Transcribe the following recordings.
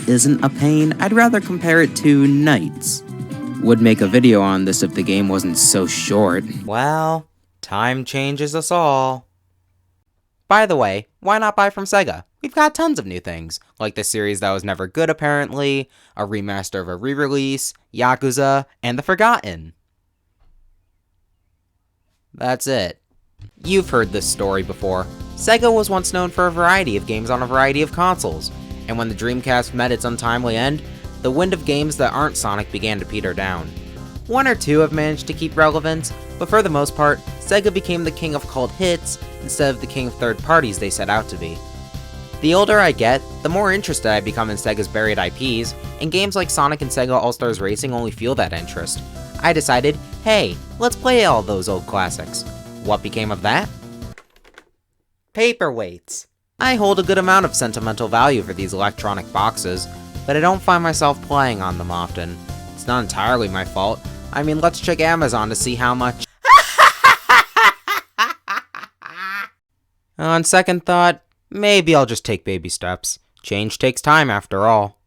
isn't a pain, I'd rather compare it to NiGHTS. Would make a video on this if the game wasn't so short. Well, time changes us all. By the way, why not buy from Sega? We've got tons of new things, like the series that was never good apparently, a remaster of a re-release, Yakuza, and The Forgotten. That's it. You've heard this story before. Sega was once known for a variety of games on a variety of consoles, and when the Dreamcast met its untimely end, the wind of games that aren't Sonic began to peter down. One or two have managed to keep relevance, but for the most part, Sega became the king of cult hits instead of the king of third parties they set out to be. The older I get, the more interested I become in Sega's buried IPs, and games like Sonic and Sega All-Stars Racing only fuel that interest. I decided, hey, let's play all those old classics. What became of that? Paperweights. I hold a good amount of sentimental value for these electronic boxes, but I don't find myself playing on them often. It's not entirely my fault. I mean, let's check Amazon to see how much. On second thought, maybe I'll just take baby steps. Change takes time after all.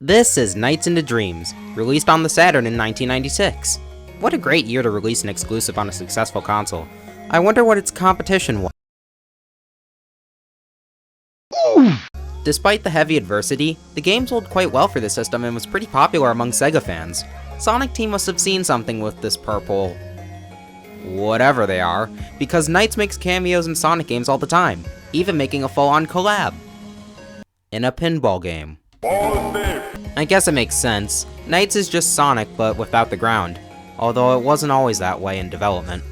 This is Nights into Dreams, released on the Saturn in 1996. What a great year to release an exclusive on a successful console. I wonder what its competition was. Despite the heavy adversity, the game sold quite well for the system and was pretty popular among Sega fans. Sonic Team must have seen something with this purple... whatever they are, because NiGHTS makes cameos in Sonic games all the time, even making a full-on collab. In a pinball game. I guess it makes sense. NiGHTS is just Sonic, but without the ground, although it wasn't always that way in development.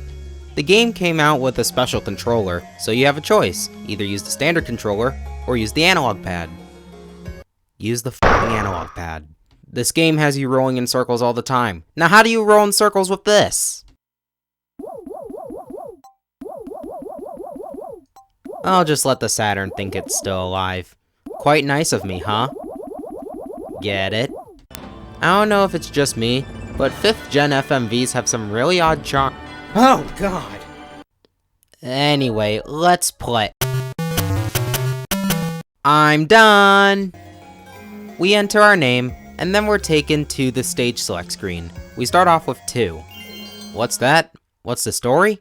The game came out with a special controller, so you have a choice. Either use the standard controller, or use the analog pad. Use the f***ing analog pad. This game has you rolling in circles all the time. Now how do you roll in circles with this? I'll just let the Saturn think it's still alive. Quite nice of me, huh? Get it? I don't know if it's just me, but 5th gen FMVs have some really odd charm. Oh god! Anyway, let's play. I'm done! We enter our name, and then we're taken to the stage select screen. We start off with 2. What's that? What's the story?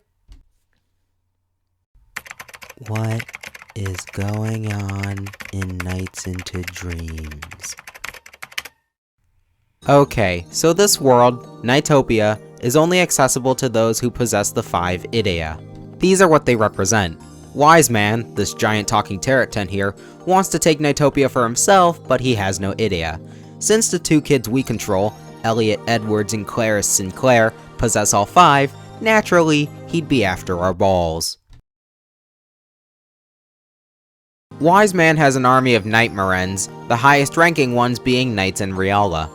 What is going on in Nights into Dreams? Okay, so this world, Nightopia, is only accessible to those who possess the 5 Idea. These are what they represent. Wiseman, this giant talking turret tent here, wants to take Nightopia for himself, but he has no Idea. Since the 2 kids we control, Elliot Edwards and Clarice Sinclair, possess all 5, naturally, he'd be after our balls. Wiseman has an army of Nightmarens, the highest ranking ones being Knights and Riala.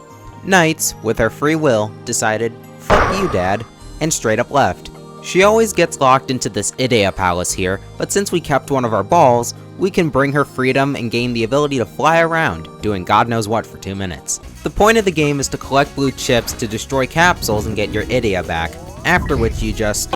Knights, with her free will, decided, fuck you dad, and straight up left. She always gets locked into this Idea Palace here, but since we kept one of our balls, we can bring her freedom and gain the ability to fly around, doing God knows what for 2 minutes. The point of the game is to collect blue chips to destroy capsules and get your Idea back, after which you just...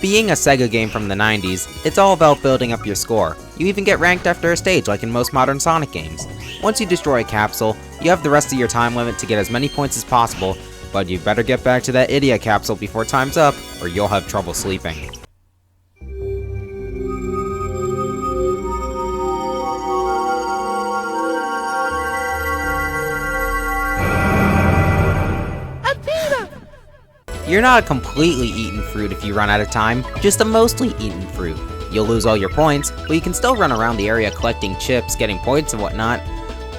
Being a Sega game from the 90s, it's all about building up your score. You even get ranked after a stage like in most modern Sonic games. Once you destroy a capsule, you have the rest of your time limit to get as many points as possible, but you better get back to that Idea capsule before time's up, or you'll have trouble sleeping. You're not a completely eaten fruit if you run out of time, just a mostly eaten fruit. You'll lose all your points, but you can still run around the area collecting chips, getting points and whatnot,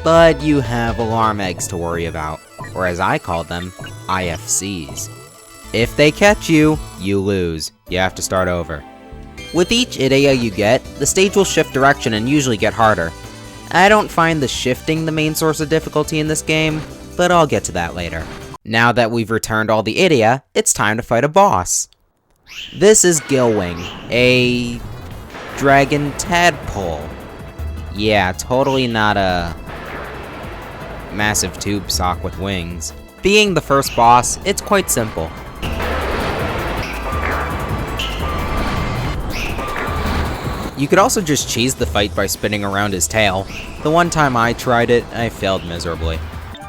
but you have alarm eggs to worry about, or as I call them, IFCs. If they catch you, you lose. You have to start over. With each Idea you get, the stage will shift direction and usually get harder. I don't find the shifting the main source of difficulty in this game, but I'll get to that later. Now that we've returned all the Idea, it's time to fight a boss. This is Gilwing, a dragon tadpole. Yeah, totally not a massive tube sock with wings. Being the first boss, it's quite simple. You could also just cheese the fight by spinning around his tail. The one time I tried it, I failed miserably.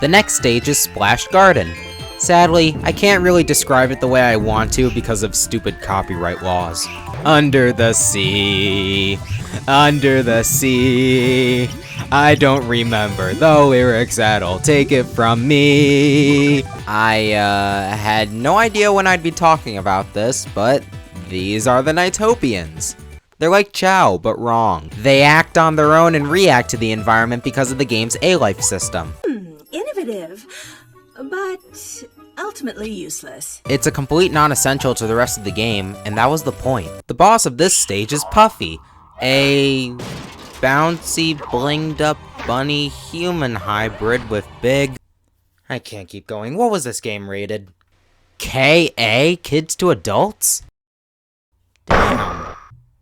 The next stage is Splash Garden. Sadly, I can't really describe it the way I want to because of stupid copyright laws. Under the sea, under the sea, I don't remember the lyrics at all, take it from me. I had no idea when I'd be talking about this, but these are the NiGHTopians. They're like Chow, but wrong. They act on their own and react to the environment because of the game's A-life system. Innovative, but ultimately useless. It's a complete non-essential to the rest of the game, and that was the point. The boss of this stage is Puffy, a bouncy, blinged-up bunny human hybrid with big... I can't keep going. What was this game rated? KA? Kids to adults? Damn.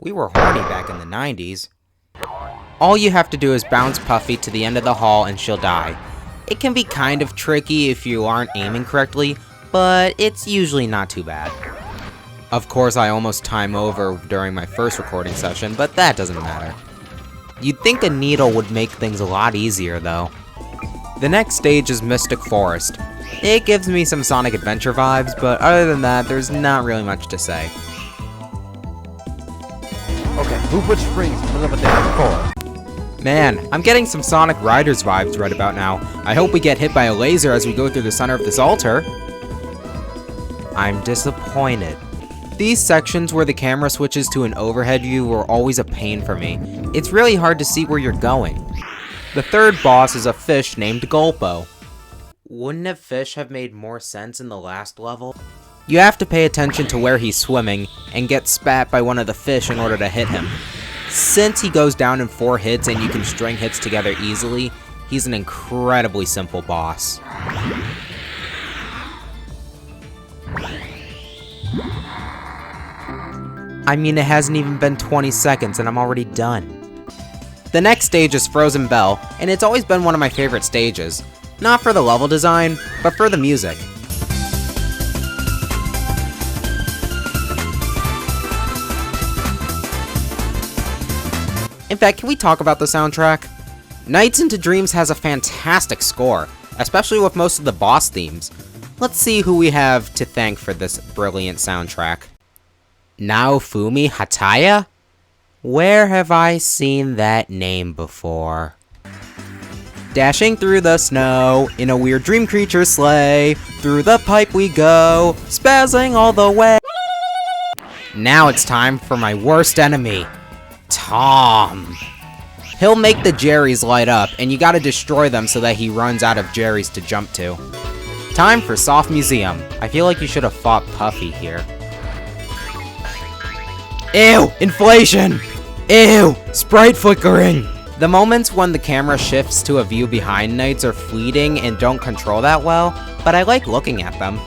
We were horny back in the 90s. All you have to do is bounce Puffy to the end of the hall and she'll die. It can be kind of tricky if you aren't aiming correctly, but it's usually not too bad. Of course, I almost time over during my first recording session, but that doesn't matter. You'd think a needle would make things a lot easier, though. The next stage is Mystic Forest. It gives me some Sonic Adventure vibes, but other than that, there's not really much to say. Okay, who put springs in the middle of a damn floor? Man, I'm getting some Sonic Riders vibes right about now. I hope we get hit by a laser as we go through the center of this altar. I'm disappointed. These sections where the camera switches to an overhead view were always a pain for me. It's really hard to see where you're going. The third boss is a fish named Gulpo. Wouldn't a fish have made more sense in the last level? You have to pay attention to where he's swimming and get spat by one of the fish in order to hit him. Since he goes down in 4 hits and you can string hits together easily, he's an incredibly simple boss. I mean, it hasn't even been 20 seconds and I'm already done. The next stage is Frozen Bell, and it's always been one of my favorite stages. Not for the level design, but for the music. In fact, can we talk about the soundtrack? Nights into Dreams has a fantastic score, especially with most of the boss themes. Let's see who we have to thank for this brilliant soundtrack. Naofumi Hataya? Where have I seen that name before? Dashing through the snow, in a weird dream creature sleigh, through the pipe we go, spazzing all the way. Now it's time for my worst enemy. Tom. He'll make the Jerrys light up, and you gotta destroy them so that he runs out of Jerrys to jump to. Time for Soft Museum. I feel like you should have fought Puffy here. Ew! Inflation! Ew! Sprite flickering! The moments when the camera shifts to a view behind Knights are fleeting and don't control that well, but I like looking at them.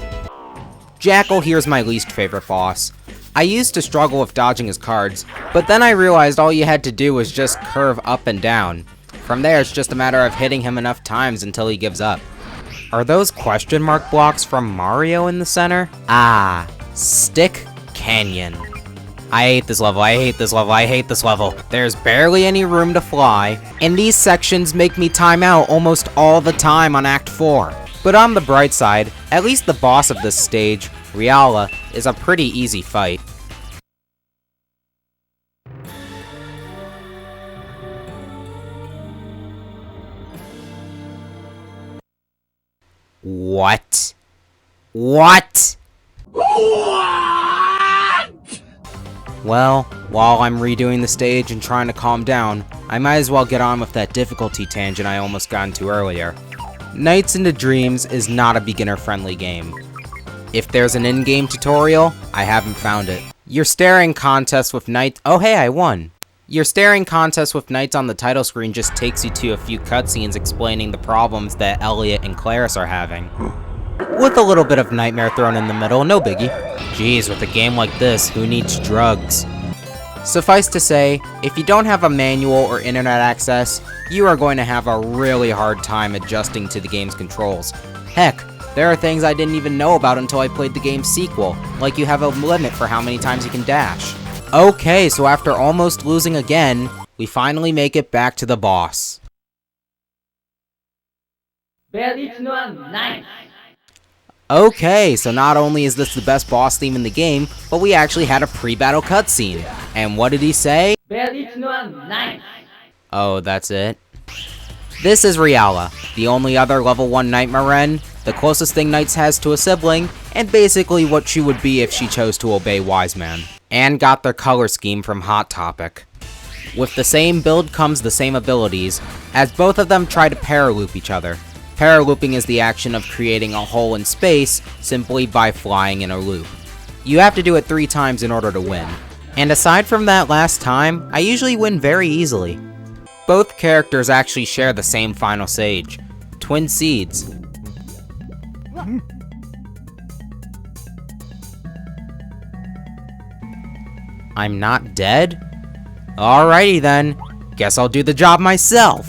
Jackal here's my least favorite boss. I used to struggle with dodging his cards, but then I realized all you had to do was just curve up and down. From there, it's just a matter of hitting him enough times until he gives up. Are those question mark blocks from Mario in the center? Ah, Stick Canyon. I hate this level, I hate this level, I hate this level. There's barely any room to fly, and these sections make me time out almost all the time on Act 4. But on the bright side, at least the boss of this stage, Riala, is a pretty easy fight. What? What? Well, while I'm redoing the stage and trying to calm down, I might as well get on with that difficulty tangent I almost got into earlier. Nights into Dreams is not a beginner-friendly game. If there's an in-game tutorial, I haven't found it. Your staring contest with Knights— oh hey, I won! Your staring contest with Knights on the title screen just takes you to a few cutscenes explaining the problems that Elliot and Claris are having. With a little bit of Nightmare thrown in the middle, no biggie. Jeez, with a game like this, who needs drugs? Suffice to say, if you don't have a manual or internet access, you are going to have a really hard time adjusting to the game's controls. Heck, there are things I didn't even know about until I played the game's sequel, like you have a limit for how many times you can dash. Okay, so after almost losing again, we finally make it back to the boss. Okay, so not only is this the best boss theme in the game, but we actually had a pre-battle cutscene. And what did he say? Oh, that's it? This is Riala, the only other level 1 Nightmare, the closest thing Knights has to a sibling, and basically what she would be if she chose to obey Wiseman. And got their color scheme from Hot Topic. With the same build comes the same abilities, as both of them try to paraloop each other. Paralooping is the action of creating a hole in space simply by flying in a loop. You have to do it 3 times in order to win. And aside from that last time, I usually win very easily. Both characters actually share the same final sage, Twin Seeds. I'm not dead? Alrighty then, guess I'll do the job myself.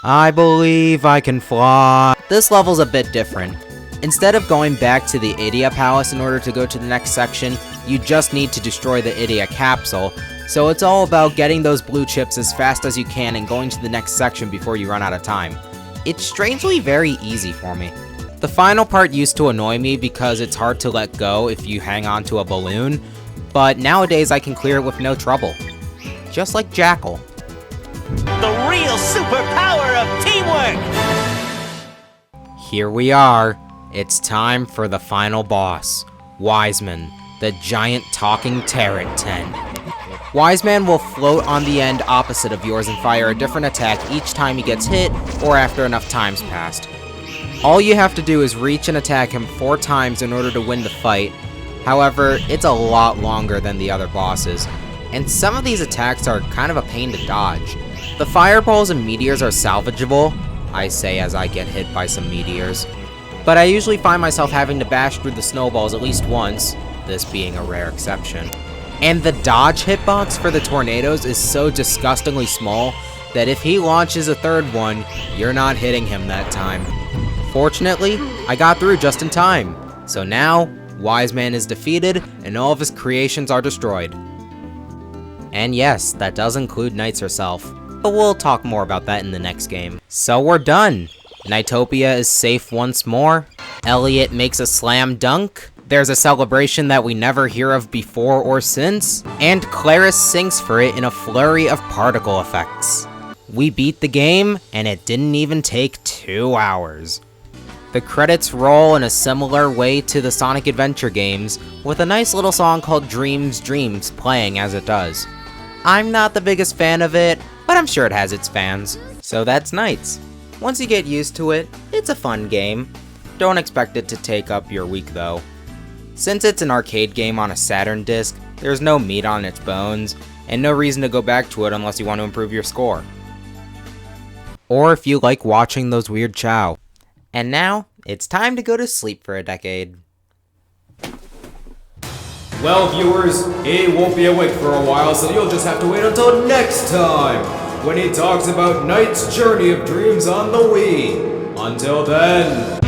I believe I can fly. This level's a bit different. Instead of going back to the Idia Palace in order to go to the next section, you just need to destroy the Idia capsule, so it's all about getting those blue chips as fast as you can and going to the next section before you run out of time. It's strangely very easy for me. The final part used to annoy me because it's hard to let go if you hang on to a balloon, but nowadays I can clear it with no trouble. Just like Jackal. The real superpower of teamwork! Here we are. It's time for the final boss, Wiseman, the giant talking turret tent. Wiseman will float on the end opposite of yours and fire a different attack each time he gets hit or after enough time's passed. All you have to do is reach and attack him 4 times in order to win the fight. However, it's a lot longer than the other bosses, and some of these attacks are kind of a pain to dodge. The fireballs and meteors are salvageable, I say as I get hit by some meteors, but I usually find myself having to bash through the snowballs at least once, this being a rare exception. And the dodge hitbox for the tornadoes is so disgustingly small that if he launches a 3rd one, you're not hitting him that time. Fortunately, I got through just in time, so now, Wiseman is defeated and all of his creations are destroyed. And yes, that does include Knights herself, but we'll talk more about that in the next game. So we're done! Nightopia is safe once more, Elliot makes a slam dunk, there's a celebration that we never hear of before or since, and Claris sings for it in a flurry of particle effects. We beat the game, and it didn't even take 2 hours. The credits roll in a similar way to the Sonic Adventure games, with a nice little song called Dreams Dreams playing as it does. I'm not the biggest fan of it, but I'm sure it has its fans. So that's Knights. Once you get used to it, it's a fun game. Don't expect it to take up your week though. Since it's an arcade game on a Saturn disc, there's no meat on its bones, and no reason to go back to it unless you want to improve your score. Or if you like watching those weird chow. And now, it's time to go to sleep for a decade. Well, viewers, he won't be awake for a while, so you'll just have to wait until next time, when he talks about Knight's Journey of Dreams on the Wii. Until then...